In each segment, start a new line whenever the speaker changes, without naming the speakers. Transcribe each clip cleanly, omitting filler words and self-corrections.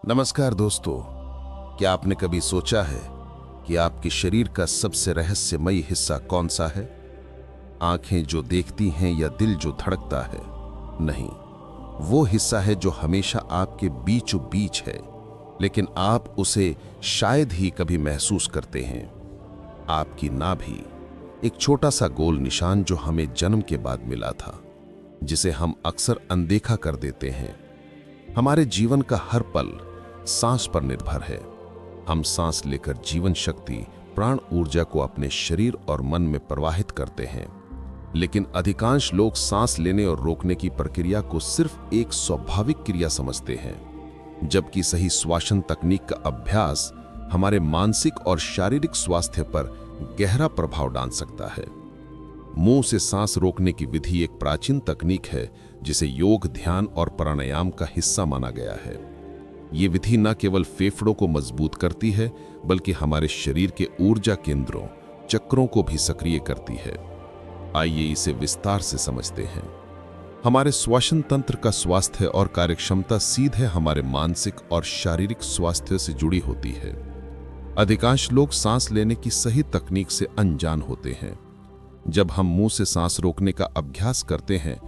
नमस्कार दोस्तों। क्या आपने कभी सोचा है कि आपके शरीर का सबसे रहस्यमयी हिस्सा कौन सा है? आंखें जो देखती हैं या दिल जो धड़कता है? नहीं, वो हिस्सा है जो हमेशा आपके बीचों बीच है, लेकिन आप उसे शायद ही कभी महसूस करते हैं। आपकी नाभि, एक छोटा सा गोल निशान जो हमें जन्म के बाद मिला था, जिसे हम अक्सर अनदेखा कर देते हैं। हमारे जीवन का हर पल सांस पर निर्भर है। हम सांस लेकर जीवन शक्ति, प्राण ऊर्जा को अपने शरीर और मन में प्रवाहित करते हैं, लेकिन अधिकांश लोग सांस लेने और रोकने की प्रक्रिया को सिर्फ एक स्वाभाविक क्रिया समझते हैं, जबकि सही श्वासन तकनीक का अभ्यास हमारे मानसिक और शारीरिक स्वास्थ्य पर गहरा प्रभाव डाल सकता है। मुंह से सांस रोकने की विधि एक प्राचीन तकनीक है जिसे योग, ध्यान और प्राणायाम का हिस्सा माना गया है। ये विधि न केवल फेफड़ों को मजबूत करती है, बल्कि हमारे शरीर के ऊर्जा केंद्रों, चक्रों को भी सक्रिय करती है। आइए इसे विस्तार से समझते हैं। हमारे श्वसन तंत्र का स्वास्थ्य और कार्यक्षमता सीधे हमारे मानसिक और शारीरिक स्वास्थ्य से जुड़ी होती है। अधिकांश लोग सांस लेने की सही तकनीक से अनजान होते हैं। जब हम मुंह से सांस रोकने का अभ्यास करते हैं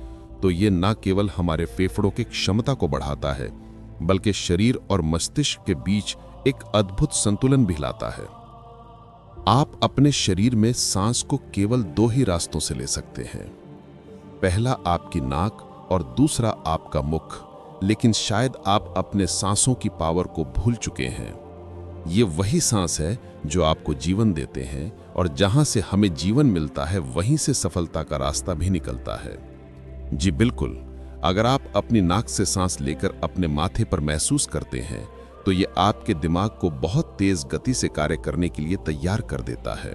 तो ये न केवल हमारे फेफड़ों की क्षमता को बढ़ाता है, बल्कि शरीर और मस्तिष्क के बीच एक अद्भुत संतुलन भी लाता है। आप अपने शरीर में सांस को केवल दो ही रास्तों से ले सकते हैं, पहला आपकी नाक और दूसरा आपका मुख। लेकिन शायद आप अपने सांसों की पावर को भूल चुके हैं। ये वही सांस है जो आपको जीवन देते हैं, और जहां से हमें जीवन मिलता है वहीं से सफलता का रास्ता भी निकलता है। जी बिल्कुल, अगर आप अपनी नाक से सांस लेकर अपने माथे पर महसूस करते हैं तो ये आपके दिमाग को बहुत तेज गति से कार्य करने के लिए तैयार कर देता है।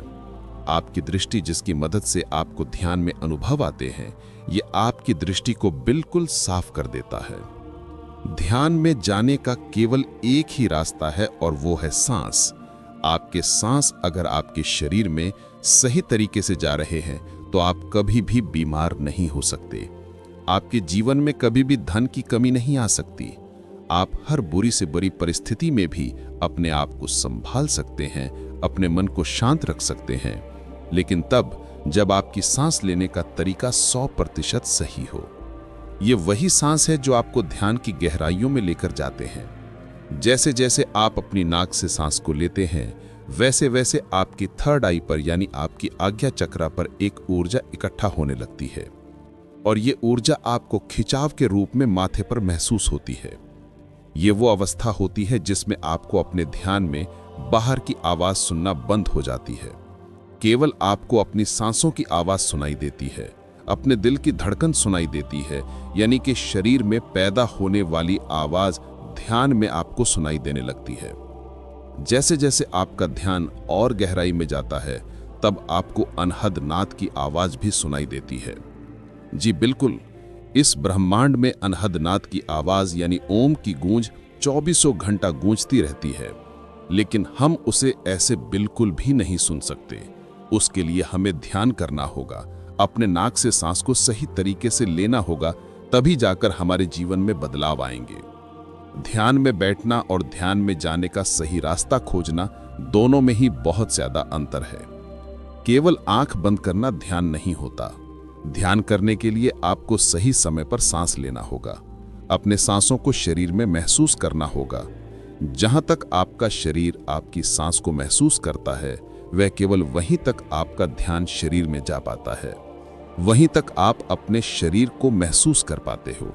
आपकी दृष्टि, जिसकी मदद से आपको ध्यान में अनुभव आते हैं, ये आपकी दृष्टि को बिल्कुल साफ कर देता है। ध्यान में जाने का केवल एक ही रास्ता है और वो है सांस। आपके सांस अगर आपके शरीर में सही तरीके से जा रहे हैं तो आप कभी भी बीमार नहीं हो सकते। आपके जीवन में कभी भी धन की कमी नहीं आ सकती। आप हर बुरी से बुरी परिस्थिति में भी अपने आप को संभाल सकते हैं, अपने मन को शांत रख सकते हैं, लेकिन तब जब आपकी सांस लेने का तरीका 100% सही हो। ये वही सांस है जो आपको ध्यान की गहराइयों में लेकर जाते हैं। जैसे जैसे आप अपनी नाक से सांस को लेते हैं, वैसे वैसे आपकी थर्ड आई पर, यानी आपकी आज्ञा चक्रा पर एक ऊर्जा इकट्ठा होने लगती है, और ये ऊर्जा आपको खिंचाव के रूप में माथे पर महसूस होती है। ये वो अवस्था होती है जिसमें आपको अपने ध्यान में बाहर की आवाज सुनना बंद हो जाती है। केवल आपको अपनी सांसों की आवाज सुनाई देती है, अपने दिल की धड़कन सुनाई देती है, यानी कि शरीर में पैदा होने वाली आवाज ध्यान में आपको सुनाई देने लगती है। जैसे जैसे आपका ध्यान और गहराई में जाता है, तब आपको अनहद नाद की आवाज भी सुनाई देती है। जी बिल्कुल, इस ब्रह्मांड में अनहद नाद की आवाज यानी ओम की गूंज 24 घंटा गूंजती रहती है, लेकिन हम उसे ऐसे बिल्कुल भी नहीं सुन सकते। उसके लिए हमें ध्यान करना होगा, अपने नाक से सांस को सही तरीके से लेना होगा, तभी जाकर हमारे जीवन में बदलाव आएंगे। ध्यान में बैठना और ध्यान में जाने का सही रास्ता खोजना, दोनों में ही बहुत ज्यादा अंतर है। केवल आंख बंद करना ध्यान नहीं होता। ध्यान करने के लिए आपको सही समय पर सांस लेना होगा, अपने सांसों को शरीर में महसूस करना होगा। जहां तक आपका शरीर आपकी सांस को महसूस करता है, वह केवल वहीं तक आपका ध्यान शरीर में जा पाता है, वहीं तक आप अपने शरीर को महसूस कर पाते हो।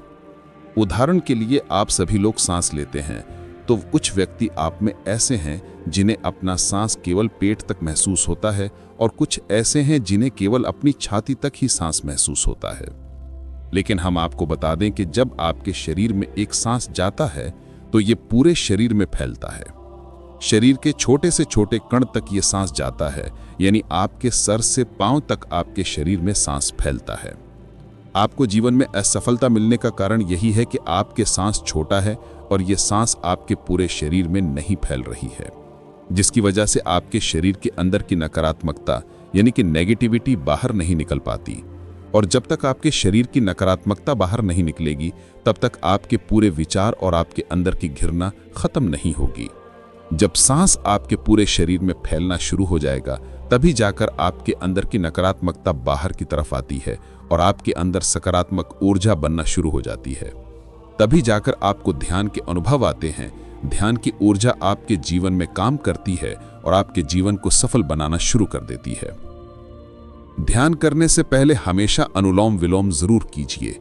उदाहरण के लिए, आप सभी लोग सांस लेते हैं तो कुछ व्यक्ति आप में ऐसे हैं जिन्हें अपना सांस केवल पेट तक महसूस होता है, और कुछ ऐसे हैं जिन्हें केवल अपनी छाती तक ही सांस महसूस होता है। लेकिन हम आपको बता दें कि जब आपके शरीर में एक सांस जाता है तो ये पूरे शरीर में फैलता है। शरीर के छोटे से छोटे कण तक ये सांस जाता है, यानी आपके सर से पांव तक आपके शरीर में सांस फैलता है। आपको जीवन में असफलता मिलने का कारण यही है कि आपके सांस छोटा है और ये सांस आपके पूरे शरीर में नहीं फैल रही है, जिसकी वजह से आपके शरीर के अंदर की नकारात्मकता यानी कि नेगेटिविटी बाहर नहीं निकल पाती।
और जब तक आपके शरीर की नकारात्मकता बाहर नहीं निकलेगी, तब तक आपके पूरे विचार और आपके अंदर की घृणा खत्म नहीं होगी। जब सांस आपके पूरे शरीर में फैलना शुरू हो जाएगा, तभी जाकर आपके अंदर की नकारात्मकता बाहर की तरफ आती है और आपके अंदर सकारात्मक ऊर्जा बनना शुरू हो जाती है। तभी जाकर आपको ध्यान के अनुभव आते हैं। ध्यान की ऊर्जा आपके जीवन में काम करती है और आपके जीवन को सफल बनाना शुरू कर देती है। ध्यान करने से पहले हमेशा अनुलोम विलोम जरूर कीजिए।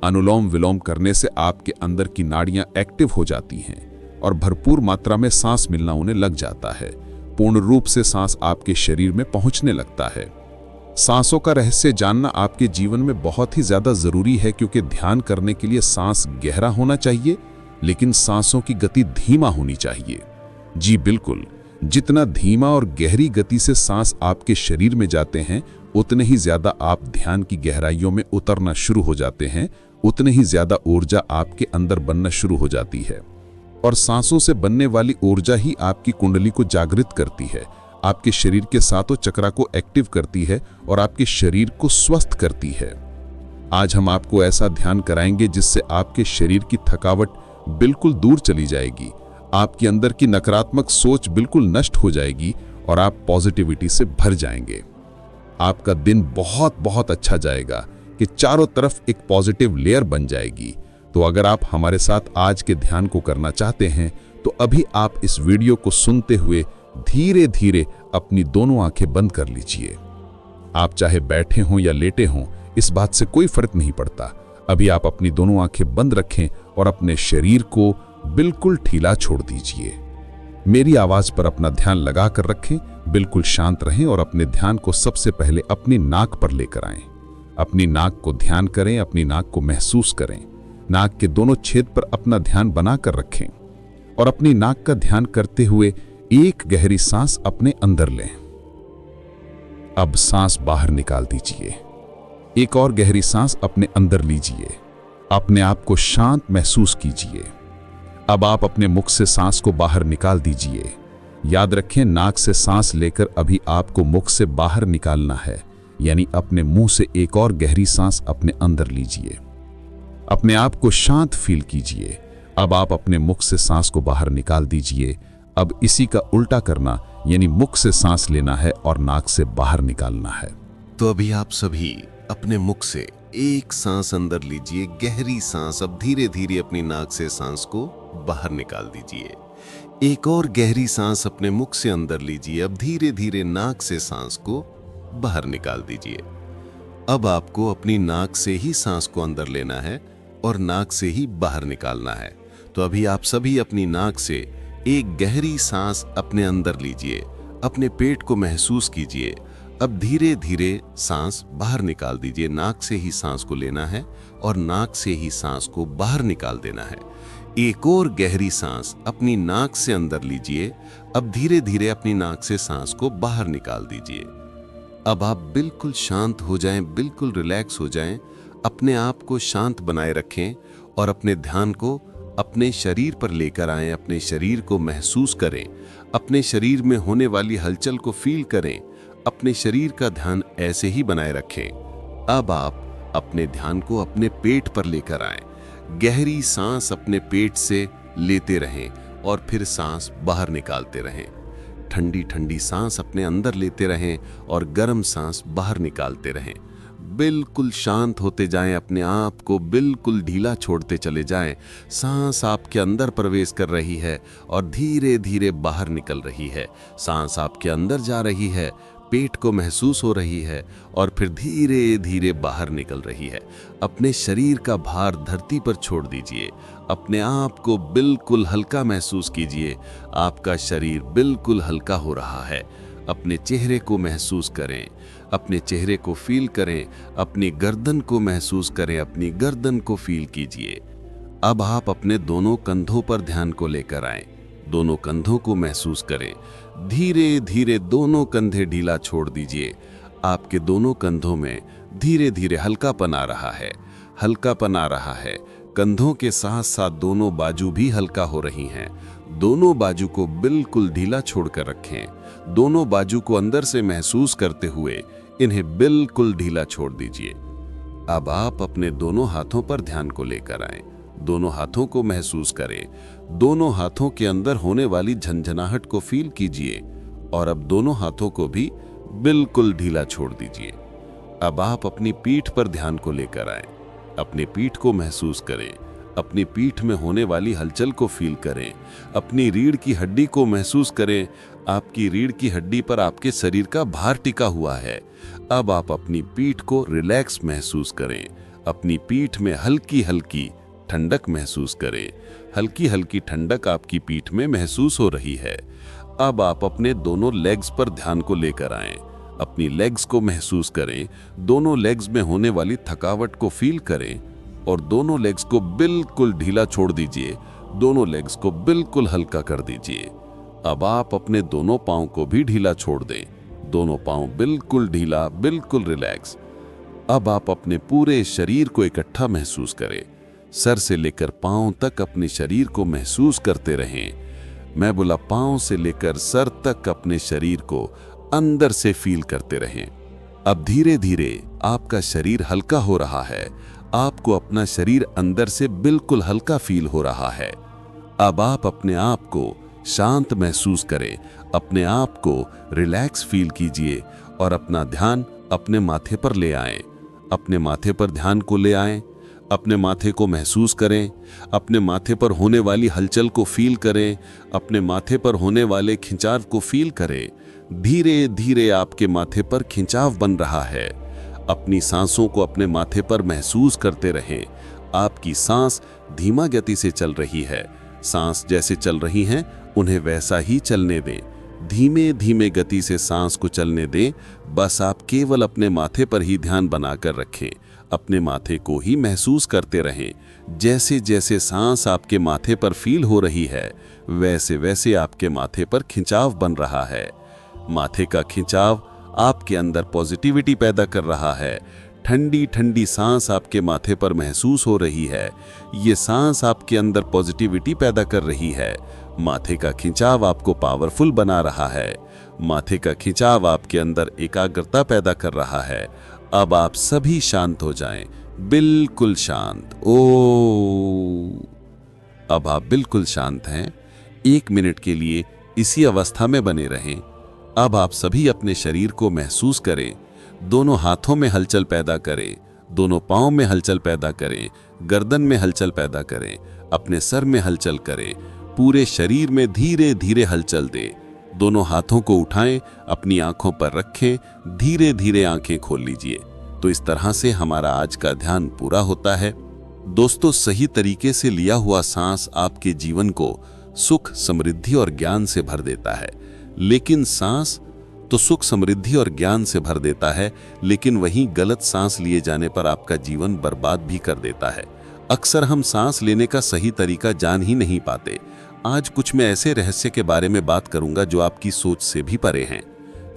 अनुलोम विलोम करने से आपके अंदर की नाड़ियां एक्टिव हो जाती हैं और भरपूर मात्रा में सांस मिलना उन्हें लग जाता है। पूर्ण रूप से सांस आपके शरीर में पहुंचने लगता है। सांसों का रहस्य जानना आपके जीवन में बहुत ही ज्यादा जरूरी है, क्योंकि ध्यान करने के लिए सांस गहरा होना चाहिए, लेकिन सांसों की गति धीमा होनी चाहिए। जी बिल्कुल, जितना धीमा और गहरी गति से सांस आपके शरीर में जाते हैं, उतने ही ज्यादा आप ध्यान की गहराइयों में उतरना शुरू हो जाते हैं, उतने ही ज्यादा ऊर्जा आपके अंदर बनना शुरू हो जाती है। और सांसों से बनने वाली ऊर्जा ही आपकी कुंडली को जागृत करती है, आपके शरीर के सातों चक्रा को एक्टिव करती है और आपके शरीर को स्वस्थ करती है। आज हम आपको ऐसा ध्यान कराएंगे जिससे आपके शरीर की थकावट बिल्कुल दूर चली जाएगी, आपके अंदर की नकारात्मक सोच बिल्कुल नष्ट हो जाएगी और आप पॉजिटिविटी से भर जाएंगे। आपका दिन बहुत बहुत अच्छा जाएगा कि चारों तरफ एक पॉजिटिव लेयर बन जाएगी। तो अगर आप हमारे साथ आज के ध्यान को करना चाहते हैं, तो अभी आप इस वीडियो को सुनते हुए धीरे धीरे अपनी दोनों आंखें बंद कर लीजिए। आप चाहे बैठे हों या लेटे हों, इस बात से कोई फर्क नहीं पड़ता। अभी आप अपनी दोनों आंखें बंद रखें और अपने शरीर को बिल्कुल ढीला छोड़ दीजिए। मेरी आवाज पर अपना ध्यान लगा कर रखें, बिल्कुल शांत रहें और अपने ध्यान को सबसे पहले अपनी नाक पर लेकर आएं। अपनी नाक को ध्यान करें, अपनी नाक को महसूस करें। नाक के दोनों छेद पर अपना ध्यान बनाकर रखें और अपनी नाक का ध्यान करते हुए एक गहरी सांस अपने अंदर लें। अब सांस बाहर निकाल दीजिए। एक और गहरी सांस अपने अंदर लीजिए। अपने आप को शांत महसूस कीजिए। अब आप अपने मुख से सांस को बाहर निकाल दीजिए। याद रखें, नाक से सांस लेकर अभी आपको मुख से बाहर निकालना है, यानी अपने मुंह से एक और गहरी सांस अपने अंदर लीजिए। अपने आप को शांत फील कीजिए। अब आप अपने मुख से सांस को बाहर निकाल दीजिए। अब इसी का उल्टा करना, यानी मुख से सांस लेना है और नाक से बाहर निकालना है।
तो अभी आप सभी अपने मुख से एक सांस अंदर लीजिए, गहरी सांस। अब धीरे धीरे अपनी नाक से सांस को बाहर निकाल दीजिए। एक और गहरी सांस अपने मुख से अंदर लीजिए। अब धीरे धीरे नाक से सांस को बाहर निकाल दीजिए। अब आपको अपनी नाक से ही सांस को अंदर लेना है और नाक से ही बाहर निकालना है। तो अभी आप सभी अपनी नाक से एक गहरी सांस अपने अंदर लीजिए। अपने पेट को महसूस कीजिए। अब धीरे धीरे सांस बाहर निकाल दीजिए। नाक से ही सांस को लेना है और नाक से ही सांस को बाहर निकाल देना है। एक और गहरी सांस अपनी नाक से अंदर लीजिए। अब धीरे धीरे अपनी नाक से सांस को बाहर निकाल दीजिए। अब आप बिल्कुल शांत हो जाएं, बिल्कुल रिलैक्स हो जाएं। अपने आप को शांत बनाए रखें और अपने ध्यान को अपने शरीर पर लेकर आएं। अपने शरीर को महसूस करें। अपने शरीर में होने वाली हलचल को फील करें। अपने शरीर का ध्यान ऐसे ही बनाए रखें। अब आप अपने ध्यान को अपने पेट पर लेकर आएं। गहरी सांस अपने पेट से लेते रहें और फिर सांस बाहर निकालते रहें। ठंडी ठंडी सांस अपने अंदर लेते रहें और गर्म सांस बाहर निकालते रहें। बिल्कुल शांत होते जाएं, अपने आप को बिल्कुल ढीला छोड़ते चले जाएं। सांस आपके अंदर प्रवेश कर रही है और धीरे धीरे बाहर निकल रही है। सांस आपके अंदर जा रही है, पेट को महसूस हो रही है और फिर धीरे धीरे बाहर निकल रही है। अपने शरीर का भार धरती पर छोड़ दीजिए। अपने आप को बिल्कुल हल्का महसूस कीजिए। आपका शरीर बिल्कुल हल्का हो रहा है। अपने चेहरे को महसूस करें, अपने चेहरे को फील करें। अपनी गर्दन को महसूस करें, अपनी गर्दन को फील कीजिए। अब आप अपने दोनों कंधों पर ध्यान को लेकर आएं। दोनों कंधों को महसूस करें। धीरे धीरे दोनों कंधे ढीला छोड़ दीजिए। आपके दोनों कंधों में धीरे धीरे हल्कापन आ रहा है, हल्कापन आ रहा है। कंधों के साथ साथ दोनों बाजू भी हल्का हो रही हैं। दोनों बाजू को बिल्कुल ढीला छोड़कर रखें। दोनों बाजू को अंदर से महसूस करते हुए इन्हें बिल्कुल ढीला छोड़ दीजिए।
अब आप अपने दोनों हाथों पर ध्यान को लेकर आएं। दोनों हाथों को महसूस करें। दोनों हाथों के अंदर होने वाली झंझनाहट को फील कीजिए और अब दोनों हाथों को भी बिल्कुल ढीला छोड़ दीजिए। अब आप अपनी पीठ पर ध्यान को लेकर आएं। अपनी पीठ को महसूस करें। अपनी पीठ में होने वाली हलचल को फील करें। अपनी रीढ़ की हड्डी को महसूस करें। आपकी रीढ़ की हड्डी पर आपके शरीर का भार टिका हुआ है। अब आप अपनी पीठ को रिलैक्स महसूस करें। अपनी पीठ में हल्की हल्की ठंडक महसूस करें। हल्की हल्की ठंडक आपकी पीठ में महसूस हो रही है। अब आप अपने दोनों लेग्स पर ध्यान को लेकर आएं। अपनी लेग्स को महसूस करें। दोनों लेग्स में होने वाली थकावट को फील करें और दोनों लेग्स को बिल्कुल ढीला छोड़ दीजिए। दोनों लेग्स को बिल्कुल हल्का कर दीजिए। अब आप अपने दोनों पांव को भी ढीला छोड़ दें। दोनों पांव बिल्कुल ढीला, बिल्कुल रिलैक्स। अब आप अपने पूरे शरीर को इकट्ठा महसूस करें। सर से लेकर पांव तक अपने शरीर को महसूस करते रहें। मैं बोला पांव से लेकर सर तक अपने शरीर को अंदर से फील करते रहें। अब धीरे धीरे आपका शरीर हल्का हो रहा है। आपको अपना शरीर अंदर से बिल्कुल हल्का फील हो रहा है। अब आप अपने आप को शांत महसूस करें। अपने आप को रिलैक्स फील कीजिए और अपना ध्यान अपने माथे पर ले आएं। अपने माथे पर ध्यान को ले आएं। अपने माथे को महसूस करें। अपने माथे पर होने वाली हलचल को फील करें। अपने माथे पर होने वाले खिंचाव को फील करें। धीरे धीरे आपके माथे पर खिंचाव बन रहा है। अपनी सांसों को अपने माथे पर महसूस करते रहें। आपकी सांस धीमा गति से चल रही है। सांस जैसे चल रही हैं उन्हें वैसा ही चलने दें। धीमे धीमे गति से सांस को चलने दें। बस आप केवल अपने माथे पर ही ध्यान बनाकर रखें। अपने माथे को ही महसूस करते रहें। जैसे जैसे सांस आपके माथे पर फील हो रही है वैसे वैसे आपके माथे पर खिंचाव बन रहा है। माथे का खिंचाव आपके अंदर पॉजिटिविटी पैदा कर रहा है। ठंडी ठंडी सांस आपके माथे पर महसूस हो रही है। ये सांस आपके अंदर पॉजिटिविटी पैदा कर रही है। माथे का खिंचाव आपको पावरफुल बना रहा है। माथे का खिंचाव आपके अंदर एकाग्रता पैदा कर रहा है। अब आप सभी शांत हो जाएं, बिल्कुल शांत। अब आप बिल्कुल शांत हैं। 1 मिनट के लिए इसी अवस्था में बने रहें। अब आप सभी अपने शरीर को महसूस करें। दोनों हाथों में हलचल पैदा करें। दोनों पांव में हलचल पैदा करें। गर्दन में हलचल पैदा करें। अपने सर में हलचल करें। पूरे शरीर में धीरे धीरे हलचल दें। दोनों हाथों को उठाएं, अपनी आंखों पर रखें। धीरे धीरे आंखें खोल लीजिए। तो इस तरह से हमारा आज का ध्यान पूरा होता है। दोस्तों, सही तरीके से लिया हुआ सांस आपके जीवन को सुख, समृद्धि और ज्ञान से भर देता है। लेकिन सांस तो सुख, समृद्धि और ज्ञान से भर देता है, लेकिन वहीं गलत सांस लिए जाने पर आपका जीवन बर्बाद भी कर देता है। अक्सर हम सांस लेने का सही तरीका जान ही नहीं पाते। आज कुछ मैं ऐसे रहस्य के बारे में बात करूंगा जो आपकी सोच से भी परे हैं।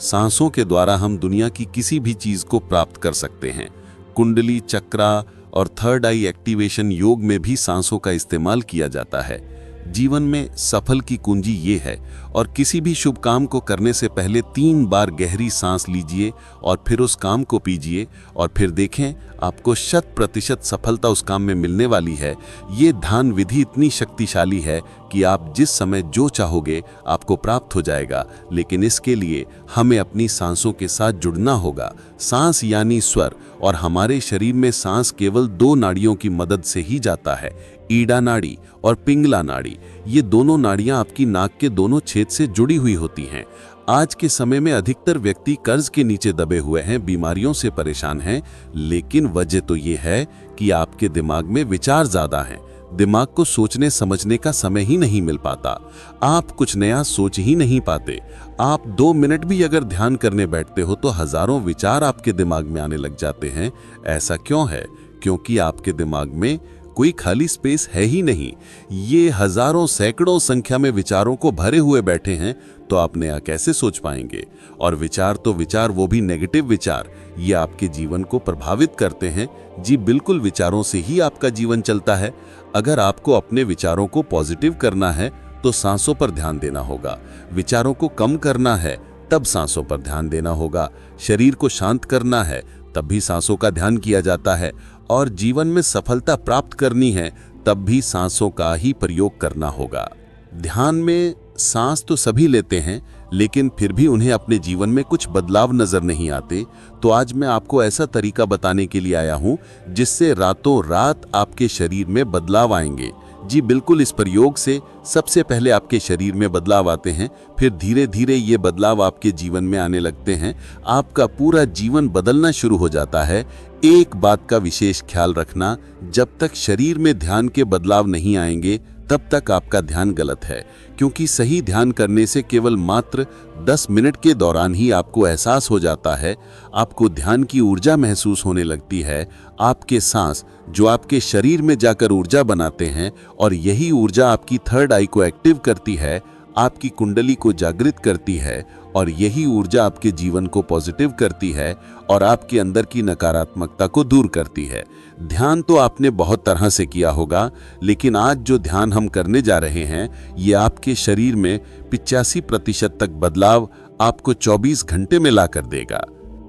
सांसों के द्वारा हम दुनिया की किसी भी चीज को प्राप्त कर सकते हैं। कुंडली चक्रा और थर्ड आई एक्टिवेशन योग में भी सांसों का इस्तेमाल किया जाता है। जीवन में सफल की कुंजी ये है। और किसी भी शुभ काम को करने से पहले 3 बार गहरी सांस लीजिए और फिर उस काम को कीजिए और फिर देखें आपको 100% सफलता उस काम में मिलने वाली है। ये ध्यान विधि इतनी शक्तिशाली है कि आप जिस समय जो चाहोगे आपको प्राप्त हो जाएगा। लेकिन इसके लिए हमें अपनी सांसों के साथ जुड़ना होगा। सांस यानी स्वर, और हमारे शरीर में सांस केवल 2 नाड़ियों की मदद से ही जाता है, ईड़ा नाड़ी और पिंगला नाड़ी। ये दोनों नाड़ियां आपकी नाक के दोनों छेद से जुड़ी हुई होती हैं। आज के समय में अधिकतर व्यक्ति कर्ज के नीचे दबे हुए हैं, बीमारियों से परेशान हैं, लेकिन वजह तो ये है कि आपके दिमाग में विचार ज्यादा हैं। दिमाग को सोचने समझने का समय ही नहीं मिल पाता। आप कुछ नया सोच ही नहीं पाते। आप 2 मिनट भी अगर ध्यान करने बैठते हो तो हजारों विचार आपके दिमाग में आने लग जाते हैं। ऐसा क्यों है? क्योंकि आपके दिमाग में कोई खाली स्पेस है ही नहीं। ये हजारों सैकड़ों संख्या में विचारों को भरे हुए बैठे हैं, तो आप नया कैसे सोच पाएंगे? और विचार तो विचार, वो भी नेगेटिव विचार, ये आपके जीवन को प्रभावित करते हैं। जी बिल्कुल, विचारों से ही आपका जीवन चलता है। अगर आपको अपने विचारों को पॉजिटिव करना है तो सांसों पर ध्यान देना होगा। विचारों को कम करना है तब सांसों पर ध्यान देना होगा। शरीर को शांत करना है
तब भी सांसों का ध्यान किया जाता है, और जीवन में सफलता प्राप्त करनी है तब भी सांसों का ही प्रयोग करना होगा। ध्यान में सांस तो सभी लेते हैं, लेकिन फिर भी उन्हें अपने जीवन में कुछ बदलाव नजर नहीं आते। तो आज मैं आपको ऐसा तरीका बताने के लिए आया हूं जिससे रातों रात आपके शरीर में बदलाव आएंगे। जी बिल्कुल, इस प्रयोग से सबसे पहले आपके शरीर में बदलाव आते हैं, फिर धीरे धीरे ये बदलाव आपके जीवन में आने लगते हैं। आपका पूरा जीवन बदलना शुरू हो जाता है। एक बात का विशेष ख्याल रखना, जब तक शरीर में ध्यान के बदलाव नहीं आएंगे तब तक आपका ध्यान गलत है, क्योंकि सही ध्यान करने से केवल मात्र 10 मिनट के दौरान ही आपको एहसास हो जाता है, आपको ध्यान की ऊर्जा महसूस होने लगती है। आपके सांस जो आपके शरीर में जाकर ऊर्जा बनाते हैं, और यही ऊर्जा आपकी थर्ड आई को एक्टिव करती है, आपकी कुंडली को जागृत करती है, और यही ऊर्जा आपके जीवन को पॉजिटिव करती है और आपके अंदर की नकारात्मकता को दूर करती है। ध्यान तो आपने बहुत तरह से किया होगा, लेकिन आज जो ध्यान हम करने जा रहे हैं ये आपके शरीर में 85% तक बदलाव आपको 24 घंटे में ला कर देगा।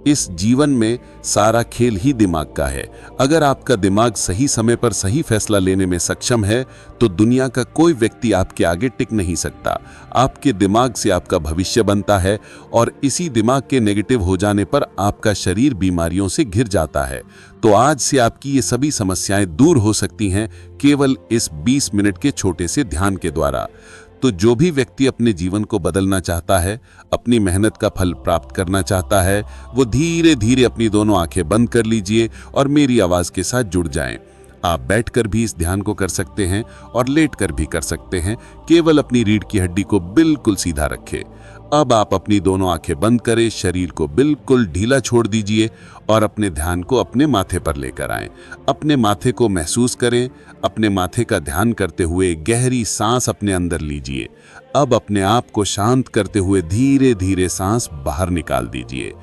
इस जीवन में सारा खेल ही दिमाग का है। अगर आपका दिमाग सही समय पर सही फैसला लेने में सक्षम है तो दुनिया का कोई व्यक्ति आपके आगे टिक नहीं सकता। आपके दिमाग से आपका भविष्य बनता है, और इसी दिमाग के नेगेटिव हो जाने पर आपका शरीर बीमारियों से घिर जाता है। तो आज से आपकी ये सभी समस्याएं दूर हो सकती हैं केवल इस 20 मिनट के छोटे से ध्यान के द्वारा। तो जो भी व्यक्ति अपने जीवन को बदलना चाहता है, अपनी मेहनत का फल प्राप्त करना चाहता है, वो धीरे धीरे अपनी दोनों आंखें बंद कर लीजिए और मेरी आवाज के साथ जुड़ जाएं। आप बैठकर भी इस ध्यान को कर सकते हैं और लेटकर भी कर सकते हैं। केवल अपनी रीढ़ की हड्डी को बिल्कुल सीधा रखें। अब आप अपनी दोनों आंखें बंद करें, शरीर को बिल्कुल ढीला छोड़ दीजिए और अपने ध्यान को अपने माथे पर लेकर आएं। अपने माथे को महसूस करें। अपने माथे का ध्यान करते हुए गहरी सांस अपने अंदर लीजिए। अब अपने आप को शांत करते हुए धीरे धीरे सांस बाहर निकाल दीजिए।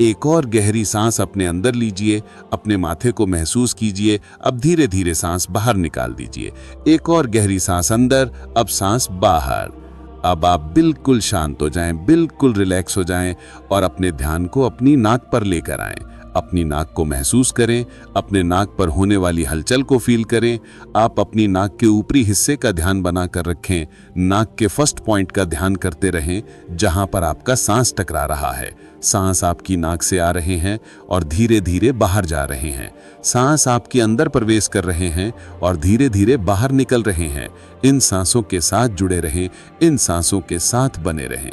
एक और गहरी सांस अपने अंदर लीजिए, अपने माथे को महसूस कीजिए। अब धीरे धीरे सांस बाहर निकाल दीजिए। एक और गहरी सांस अंदर, अब सांस बाहर। अब आप बिल्कुल शांत हो जाएं, बिल्कुल रिलैक्स हो जाएं और अपने ध्यान को अपनी नाक पर लेकर आएं। अपनी नाक को महसूस करें, अपने नाक पर होने वाली हलचल को फील करें। आप अपनी नाक के ऊपरी हिस्से का ध्यान बनाकर रखें। नाक के फर्स्ट पॉइंट का ध्यान करते रहें जहां पर आपका सांस टकरा रहा है। सांस आपकी नाक से आ रहे हैं और धीरे धीरे बाहर जा रहे हैं। सांस आपके अंदर प्रवेश कर रहे हैं और धीरे धीरे बाहर निकल रहे हैं। इन सांसों के साथ जुड़े रहें, इन सांसों के साथ बने रहें।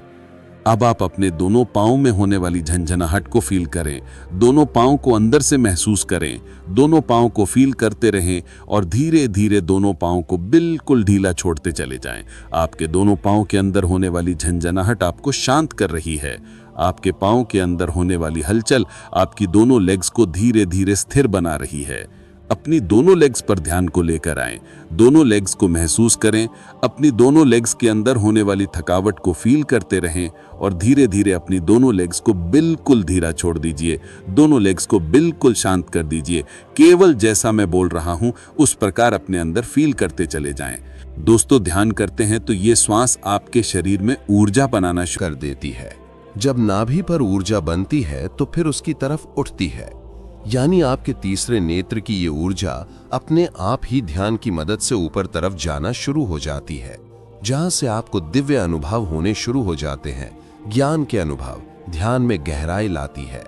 अब आप अपने दोनों पांवों में होने वाली झंझनाहट को फील करें। दोनों पांवों को अंदर से महसूस करें। दोनों पांवों को फील करते रहें और धीरे धीरे दोनों पांवों को बिल्कुल ढीला छोड़ते चले जाएं। आपके दोनों पांवों के अंदर होने वाली झंझनाहट आपको शांत कर रही है। आपके पांवों के अंदर होने वाली हलचल आपकी दोनों लेग्स को धीरे धीरे स्थिर बना रही है। अपनी दोनों लेग्स पर ध्यान को लेकर आएं। दोनों लेग्स को महसूस करें। अपनी दोनों लेग्स के अंदर होने वाली थकावट को फील करते रहें और धीरे धीरे अपनी दोनों लेग्स को बिल्कुल धीरा छोड़ दीजिए। दोनों लेग्स को बिल्कुल शांत कर दीजिए। केवल जैसा मैं बोल रहा हूं उस प्रकार अपने अंदर फील करते चले जाएं। दोस्तों, ध्यान करते हैं तो ये श्वास आपके शरीर में ऊर्जा बनाना शुरू
कर देती है। जब नाभि पर ऊर्जा बनती है तो फिर उसकी तरफ उठती है, यानी आपके तीसरे नेत्र की ये ऊर्जा अपने आप ही ध्यान की मदद से ऊपर तरफ जाना शुरू हो जाती है, जहां से आपको दिव्य अनुभव होने शुरू हो जाते हैं। ज्ञान के अनुभव ध्यान में गहराई लाती है।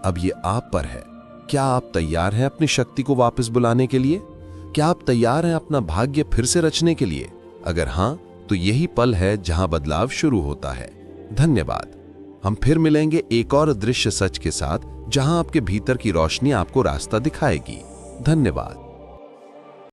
अब ये आप पर है। क्या आप तैयार हैं अपनी शक्ति को वापस बुलाने के लिए? क्या आप तैयार हैं अपना भाग्य फिर से रचने के लिए? अगर हां, तो यही पल है जहां बदलाव शुरू होता है। धन्यवाद। हम फिर मिलेंगे एक और दृश्य सच के साथ, जहां आपके भीतर की रोशनी आपको रास्ता दिखाएगी। धन्यवाद।